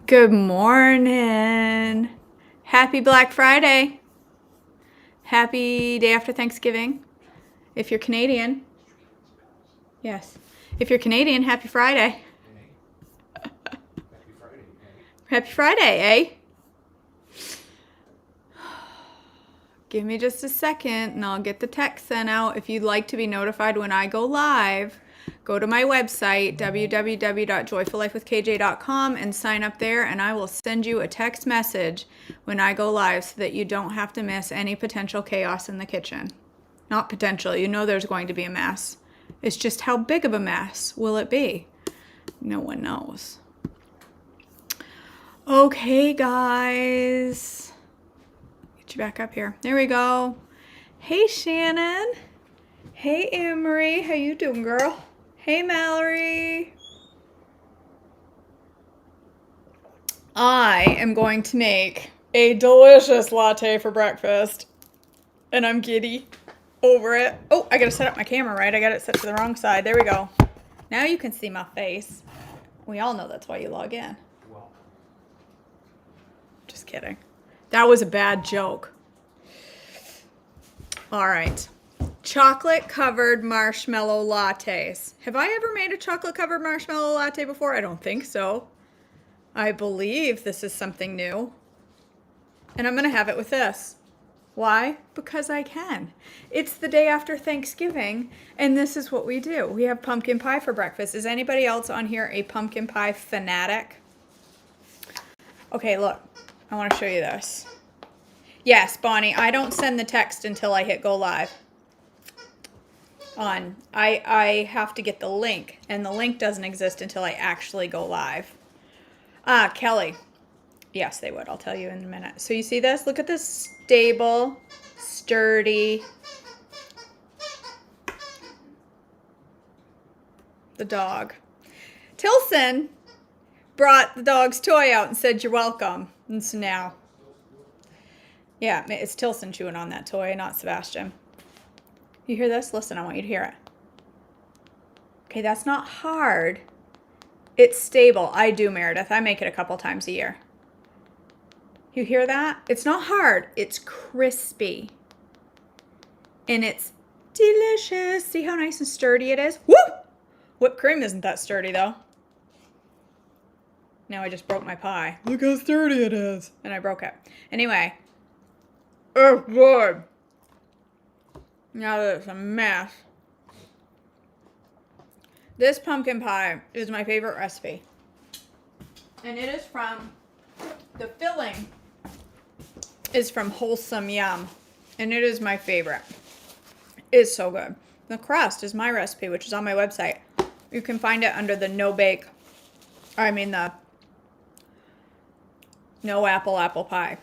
Good morning. Happy Black Friday. Happy day after Thanksgiving. If you're Canadian. Yes. If you're Canadian, happy Friday. Happy Friday, eh? Give me just a second and I'll get the text sent out. If you'd like to be notified when I go live, go to my website, www.joyfullifewithkj.com, and sign up there, and I will send you a text message when I go live so that you don't have to miss any potential chaos in the kitchen. Not potential, you know there's going to be a mess. It's just how big of a mess will it be? No one knows. Okay, guys. Get you back up here. There we go. Hey, Shannon. Hey, Emery. How you doing, girl? Hey, Mallory. I am going to make a delicious latte for breakfast, and I'm giddy over it. Oh, I gotta set up my camera right. I got it set to the wrong side. There we go. Now you can see my face. We all know that's why you log in. Just kidding. That was a bad joke. All right. Chocolate-covered marshmallow lattes. Have I ever made a chocolate-covered marshmallow latte before? I don't think so. I believe this is something new. And I'm going to have it with this. Why? Because I can. It's the day after Thanksgiving, and this is what we do. We have pumpkin pie for breakfast. Is anybody else on here a pumpkin pie fanatic? Okay, look. I want to show you this. Yes, Bonnie, I don't send the text until I hit go live. I have to get the link, and the link doesn't exist until I actually go live. Kelly. Yes, they would. I'll tell you in a minute. So you see this? Look at this stable, sturdy. The dog. Tilson brought the dog's toy out and said, "You're welcome." And so now, yeah, it's Tilson chewing on that toy, not Sebastian. You hear this? Listen, I want you to hear it. Okay, that's not hard. It's stable. I do, Meredith. I make it a couple times a year. You hear that? It's not hard. It's crispy. And it's delicious. See how nice and sturdy it is? Woo! Whipped cream isn't that sturdy, though. Now I just broke my pie. Look how sturdy it is. And I broke it. Anyway. Oh, good. Now that it's a mess. This pumpkin pie is my favorite recipe. And it is from, the filling is from Wholesome Yum. And it is my favorite. It's so good. The crust is my recipe, which is on my website. You can find it under the the no apple pie.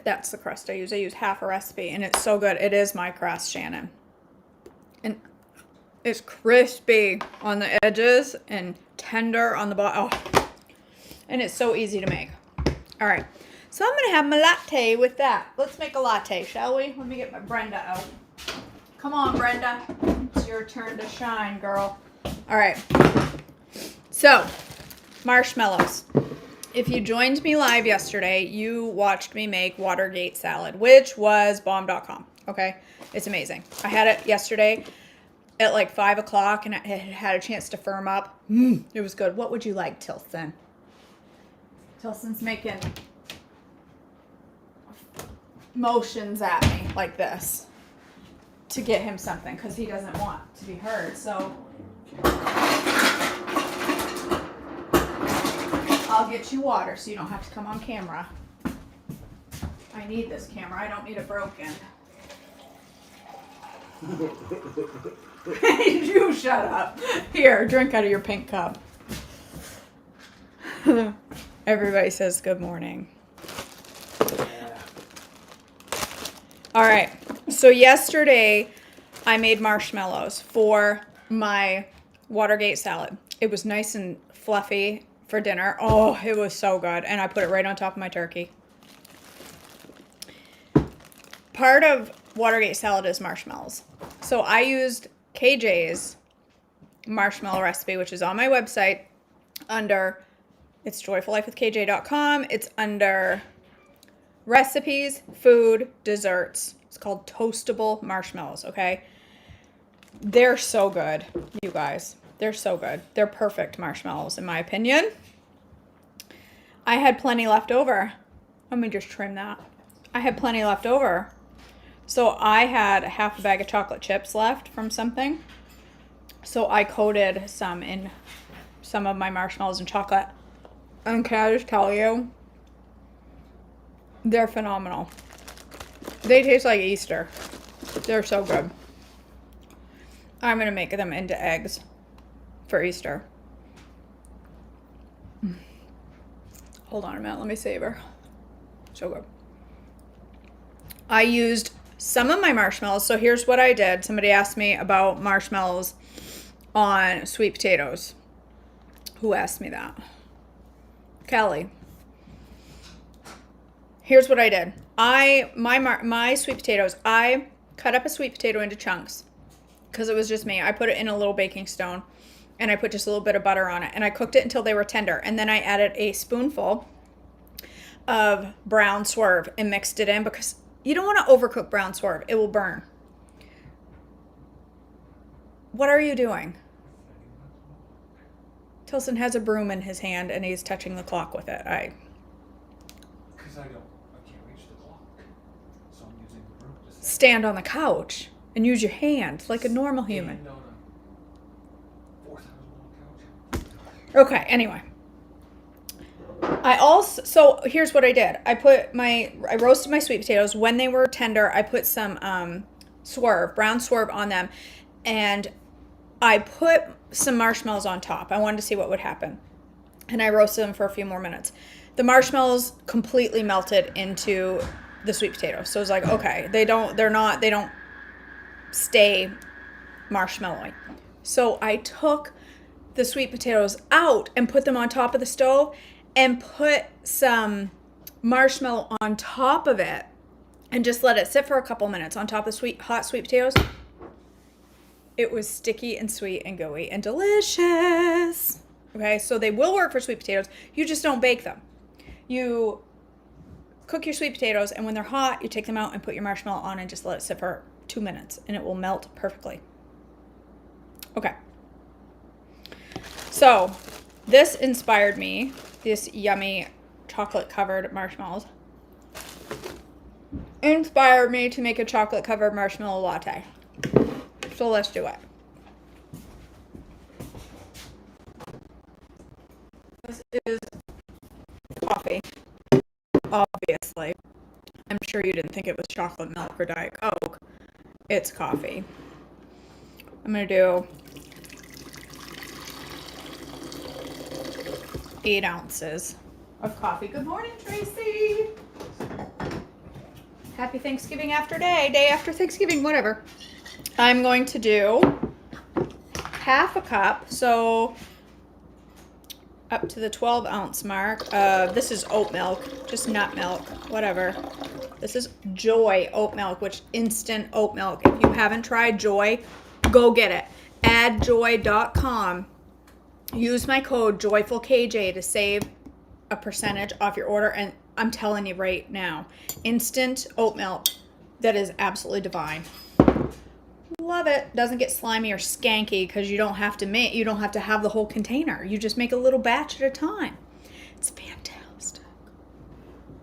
That's the crust I use. I use half a recipe, and it's so good. It is my crust, Shannon. And it's crispy on the edges and tender on the bottom. Oh. And it's so easy to make. All right. So I'm going to have my latte with that. Let's make a latte, shall we? Let me get my Brenda out. Come on, Brenda. It's your turn to shine, girl. All right. So, marshmallows. If you joined me live yesterday, you watched me make Watergate salad, which was bomb.com. Okay? It's amazing. I had it yesterday at like 5 o'clock, and it had a chance to firm up. It was good. What would you like, Tilson? Tilson's making motions at me like this to get him something because he doesn't want to be heard. So I'll get you water so you don't have to come on camera. I need this camera. I don't need it broken. You shut up. Here, drink out of your pink cup. Everybody says good morning. All right. So yesterday I made marshmallows for my Watergate salad. It was nice and fluffy for dinner. Oh, it was so good. And I put it right on top of my turkey. Part of Watergate salad is marshmallows. So I used KJ's marshmallow recipe, which is on my website under It's joyfullifewithkj.com. It's under recipes, food, desserts. It's called toastable marshmallows, okay? They're so good, you guys. They're so good. They're perfect marshmallows, in my opinion. I had plenty left over. Let me just trim that. I had plenty left over. So I had half a bag of chocolate chips left from something. So I coated some in some of my marshmallows in chocolate. And can I just tell you, they're phenomenal. They taste like Easter. They're so good. I'm going to make them into eggs for Easter. Hold on a minute. Let me savor. So good. I used some of my marshmallows. So here's what I did. Somebody asked me about marshmallows on sweet potatoes. Who asked me that? Kelly. Here's what I did. My sweet potatoes, I cut up a sweet potato into chunks because it was just me. I put it in a little baking stone and I put just a little bit of butter on it and I cooked it until they were tender. And then I added a spoonful of brown swerve and mixed it in because you don't want to overcook brown swerve. It will burn. What are you doing? Tilson has a broom in his hand and he's touching the clock with it. Because I can't reach the clock. So I'm using the broom to stand on the couch and use your hand like a normal human. stand on a $4,000 couch. Okay, anyway. So here's what I did. I roasted my sweet potatoes. When they were tender, I put some brown swerve on them, and I put some marshmallows on top. I wanted to see what would happen. And I roasted them for a few more minutes. The marshmallows completely melted into the sweet potatoes. So it was like, okay, they don't stay marshmallowy. So I took the sweet potatoes out and put them on top of the stove and put some marshmallow on top of it and just let it sit for a couple minutes on top of hot sweet potatoes. It was sticky and sweet and gooey and delicious. Okay, so they will work for sweet potatoes. You just don't bake them. You cook your sweet potatoes, and when they're hot, you take them out and put your marshmallow on and just let it sit for 2 minutes, and it will melt perfectly. Okay. So this inspired me, this yummy chocolate-covered marshmallows, inspired me to make a chocolate-covered marshmallow latte. So let's do it. This is coffee, obviously. I'm sure you didn't think it was chocolate milk or Diet Coke. It's coffee. I'm going to do 8 ounces of coffee. Good morning, Tracy. Happy Thanksgiving day after Thanksgiving, whatever. I'm going to do half a cup, so up to the 12-ounce mark. This is oat milk, just nut milk, whatever. This is Joy oat milk, which instant oat milk. If you haven't tried Joy, go get it. Addjoy.com. Use my code JOYFULKJ to save a percentage off your order. And I'm telling you right now, instant oat milk that is absolutely divine. Love it. Doesn't get slimy or skanky because you don't have to have the whole container. You just make a little batch at a time. It's fantastic.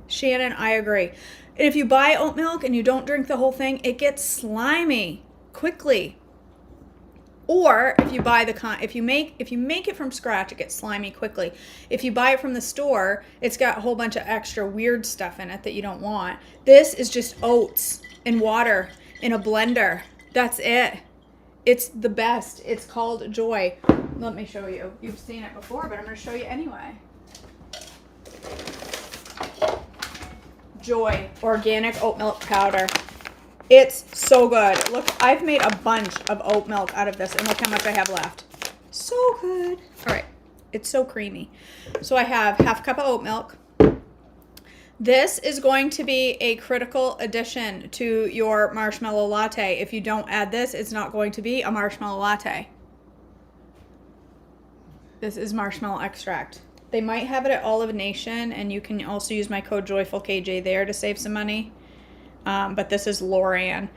Shannon, I agree. And if you buy oat milk and you don't drink the whole thing, it gets slimy quickly. Or if you buy if you make it from scratch, it gets slimy quickly. If you buy it from the store, it's got a whole bunch of extra weird stuff in it that you don't want. This is just oats and water in a blender. That's it. It's the best. It's called Joy. Let me show you. You've seen it before, but I'm going to show you anyway. Joy organic oat milk powder. It's so good. Look, I've made a bunch of oat milk out of this, and look how much I have left. So good. All right. It's so creamy. So I have half a cup of oat milk. This is going to be a critical addition to your marshmallow latte. If you don't add this, it's not going to be a marshmallow latte. This is marshmallow extract. They might have it at Olive Nation, and you can also use my code JoyfulKJ there to save some money. But this is Loran.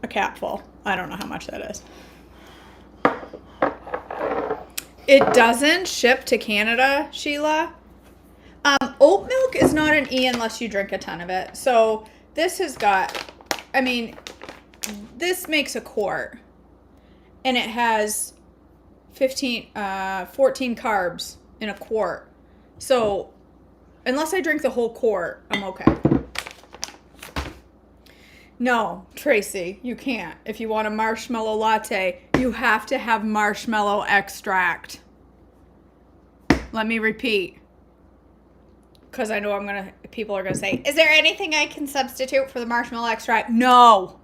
A capful. I don't know how much that is. It doesn't ship to Canada, Sheila. Oat milk is not an E unless you drink a ton of it. So this has got, I mean, this makes a quart. And it has 14 carbs in a quart. So unless I drink the whole quart, I'm okay. No, Tracy, you can't. If you want a marshmallow latte, you have to have marshmallow extract. Let me repeat. Because I know people are going to say, is there anything I can substitute for the marshmallow extract? No.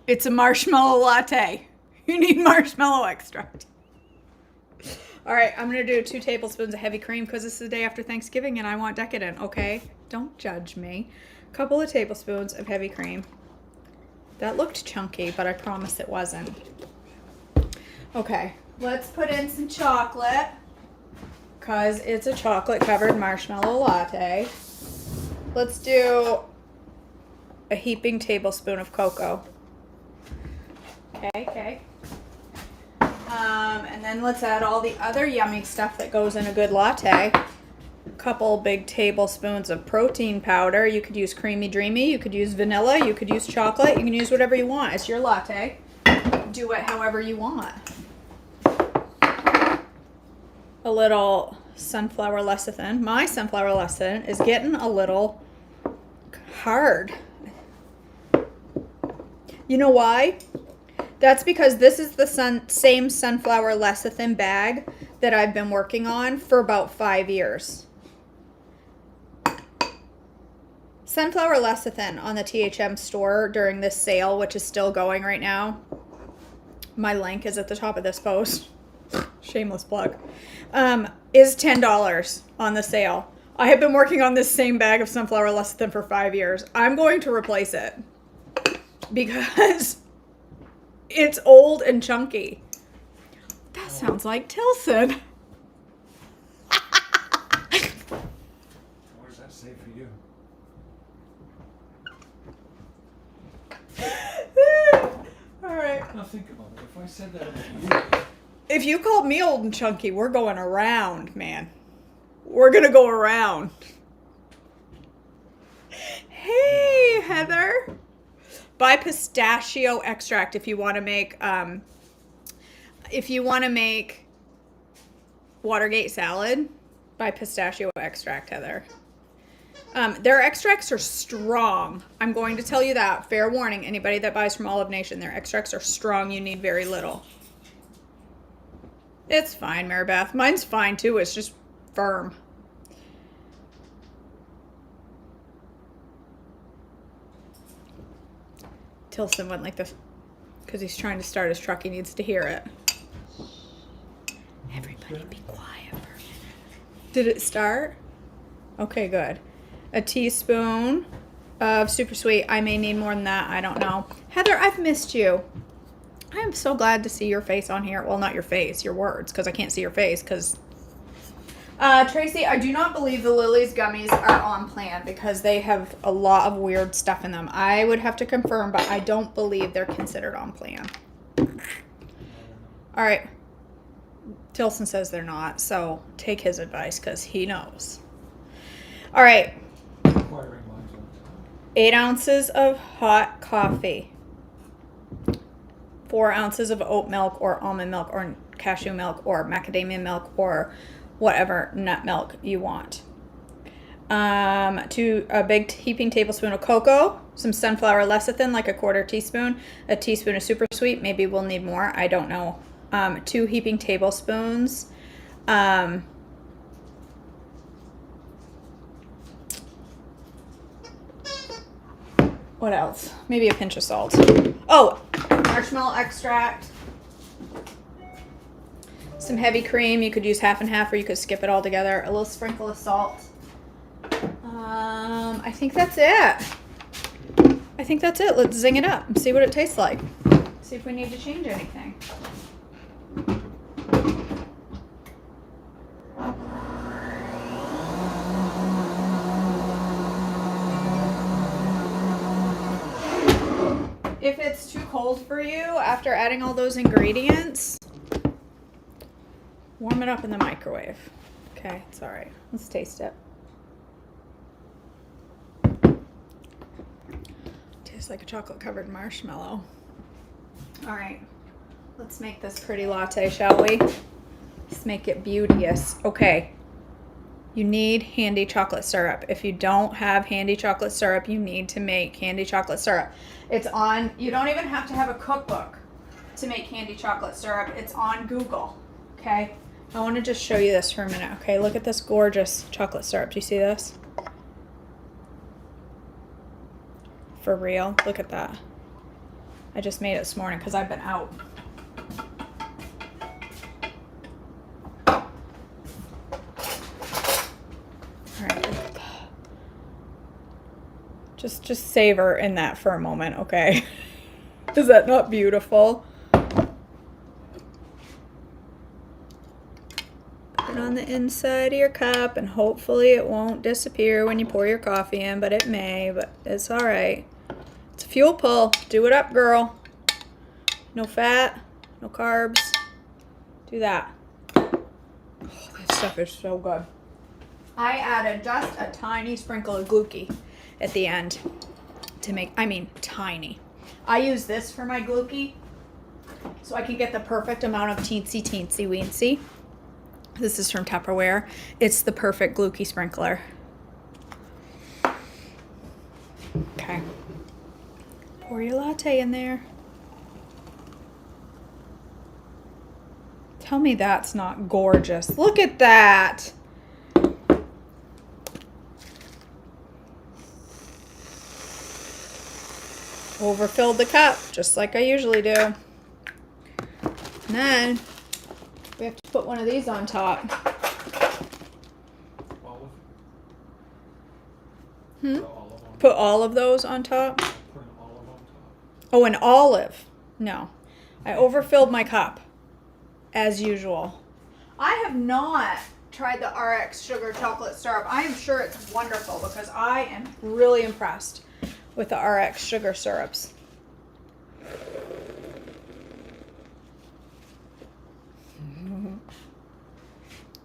It's a marshmallow latte. You need marshmallow extract. All right, I'm going to do 2 tablespoons of heavy cream because this is the day after Thanksgiving and I want decadent, okay? Don't judge me. A couple of tablespoons of heavy cream. That looked chunky, but I promise it wasn't. Okay, let's put in some chocolate because it's a chocolate-covered marshmallow latte. Let's do a heaping tablespoon of cocoa. Okay. And then let's add all the other yummy stuff that goes in a good latte. A couple big tablespoons of protein powder. You could use Creamy Dreamy. You could use vanilla. You could use chocolate. You can use whatever you want. It's your latte. Do it however you want. A little sunflower lecithin. My sunflower lecithin is getting a little hard. You know why? That's because this is the same sunflower lecithin bag that I've been working on for about 5 years. Sunflower lecithin on the THM store during this sale, which is still going right now. My link is at the top of this post. Shameless plug. Is $10 on the sale. I have been working on this same bag of sunflower lecithin for 5 years. I'm going to replace it because it's old and chunky. That sounds like Tilson. What does that say for you? All right. Now think about it. If I said that to you, If you called me old and chunky, we're going around, man. We're going to go around. Hey, Heather. Buy pistachio extract if you want to make Watergate salad. Buy pistachio extract, Heather. Their extracts are strong. I'm going to tell you that. Fair warning, anybody that buys from Olive Nation, their extracts are strong. You need very little. It's fine, Maribeth. Mine's fine too. It's just firm. Tilson went like this because he's trying to start his truck. He needs to hear it. Everybody be quiet for a minute. Did it start? Okay, good. A teaspoon of super sweet. I may need more than that. I don't know. Heather, I've missed you. I am so glad to see your face on here. Well, not your face, your words, because I can't see your face. Because Tracy, I do not believe the Lily's gummies are on plan because they have a lot of weird stuff in them. I would have to confirm, but I don't believe they're considered on plan. All right. Tilson says they're not, so take his advice because he knows. All right. 8 ounces of hot coffee. 4 ounces of oat milk or almond milk or cashew milk or macadamia milk or whatever nut milk you want. A big heaping tablespoon of cocoa, some sunflower lecithin, like a 1/4 teaspoon, a teaspoon of super sweet. Maybe we'll need more. I don't know. 2 heaping tablespoons. What else? Maybe a pinch of salt. Oh, marshmallow extract. Some heavy cream. You could use half and half or you could skip it all together. A little sprinkle of salt. I think that's it. Let's zing it up and see what it tastes like. See if we need to change anything. If it's too cold for you after adding all those ingredients, warm it up in the microwave. Okay, it's all right. Let's taste it. Tastes like a chocolate covered marshmallow. All right, let's make this pretty latte, shall we? Let's make it beauteous. Okay, you need handy chocolate syrup. If you don't have handy chocolate syrup, you need to make handy chocolate syrup. It's on, you don't even have to have a cookbook to make handy chocolate syrup. It's on Google, okay? I want to just show you this for a minute, okay? Look at this gorgeous chocolate syrup. Do you see this? For real, look at that. I just made it this morning because I've been out. All right. Just savor in that for a moment, okay? Is that not beautiful? Put it on the inside of your cup, and hopefully it won't disappear when you pour your coffee in, but it may, but it's all right. It's a fuel pull. Do it up, girl. No fat, no carbs. Do that. Oh, this stuff is so good. I added just a tiny sprinkle of Gluckie at the end to make, I mean, tiny. I use this for my Gluckie so I can get the perfect amount of teensy weensy. This is from Tupperware. It's the perfect Gluckie sprinkler. Okay. Pour your latte in there. Tell me that's not gorgeous. Look at that. Overfilled the cup, just like I usually do. And then we have to put one of these on top. Olive. Put all of those on top? Put an olive on top. Oh, an olive. No. I overfilled my cup, as usual. I have not tried the RX sugar chocolate syrup. I am sure it's wonderful because I am really impressed with the RX sugar syrups.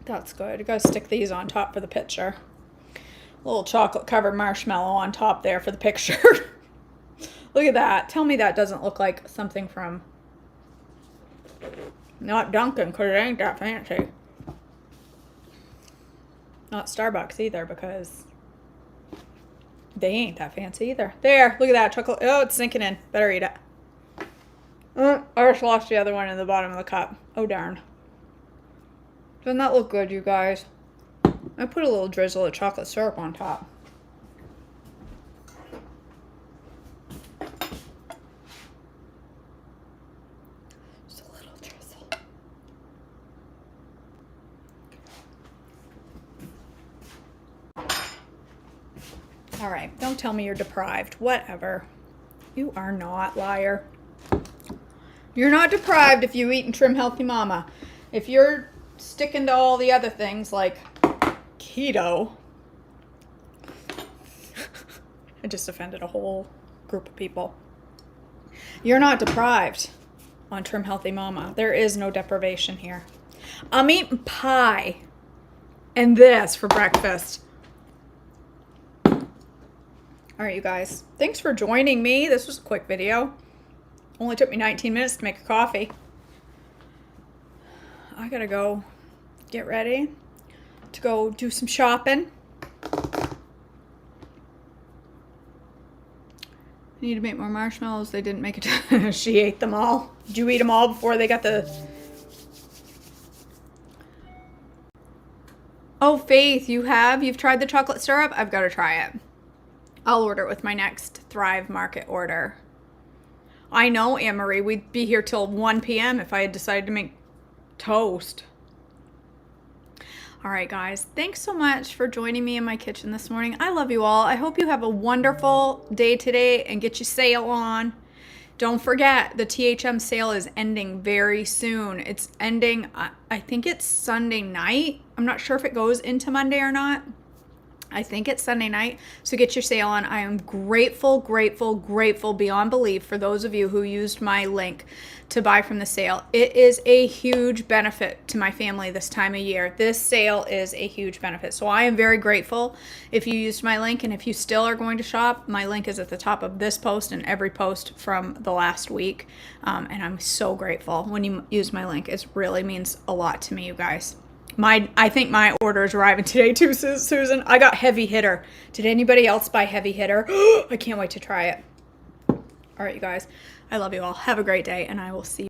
That's good. You gotta stick these on top for the picture. A little chocolate covered marshmallow on top there for the picture. Look at that. Tell me that doesn't look like something from not Dunkin', because it ain't that fancy. Not Starbucks either, because they ain't that fancy either. There, look at that chocolate. Oh, it's sinking in. Better eat it. I just lost the other one in the bottom of the cup. Oh, darn. Doesn't that look good, you guys? I put a little drizzle of chocolate syrup on top. Just a little drizzle. All right, don't tell me you're deprived. Whatever. You are not, liar. You're not deprived if you eat and trim healthy mama. If you're sticking to all the other things like keto. I just offended a whole group of people. You're not deprived on Trim Healthy Mama. There is no deprivation here. I'm eating pie and this for breakfast. All right, you guys. Thanks for joining me. This was a quick video. Only took me 19 minutes to make a coffee. I gotta go get ready to go do some shopping. I need to make more marshmallows. They didn't make it. She ate them all. Did you eat them all before they got the... Oh, Faith, you have? You've tried the chocolate syrup? I've got to try it. I'll order it with my next Thrive Market order. I know, Anne-Marie, we'd be here till 1 p.m. if I had decided to make toast. All right, guys, thanks so much for joining me in my kitchen this morning. I love you all. I hope you have a wonderful day today and get your sale on. Don't forget, the THM sale is ending very soon. It's ending, I think it's Sunday night. I'm not sure if it goes into Monday or not. I think it's Sunday night. So get your sale on. I am grateful, grateful, grateful beyond belief for those of you who used my link to buy from the sale. It is a huge benefit to my family this time of year. This sale is a huge benefit. So I am very grateful if you used my link. And if you still are going to shop, my link is at the top of this post and every post from the last week. And I'm so grateful when you use my link. It really means a lot to me, you guys. I think my order is arriving today too, Susan. I got Heavy Hitter. Did anybody else buy Heavy Hitter? I can't wait to try it. All right, you guys. I love you all. Have a great day, and I will see you.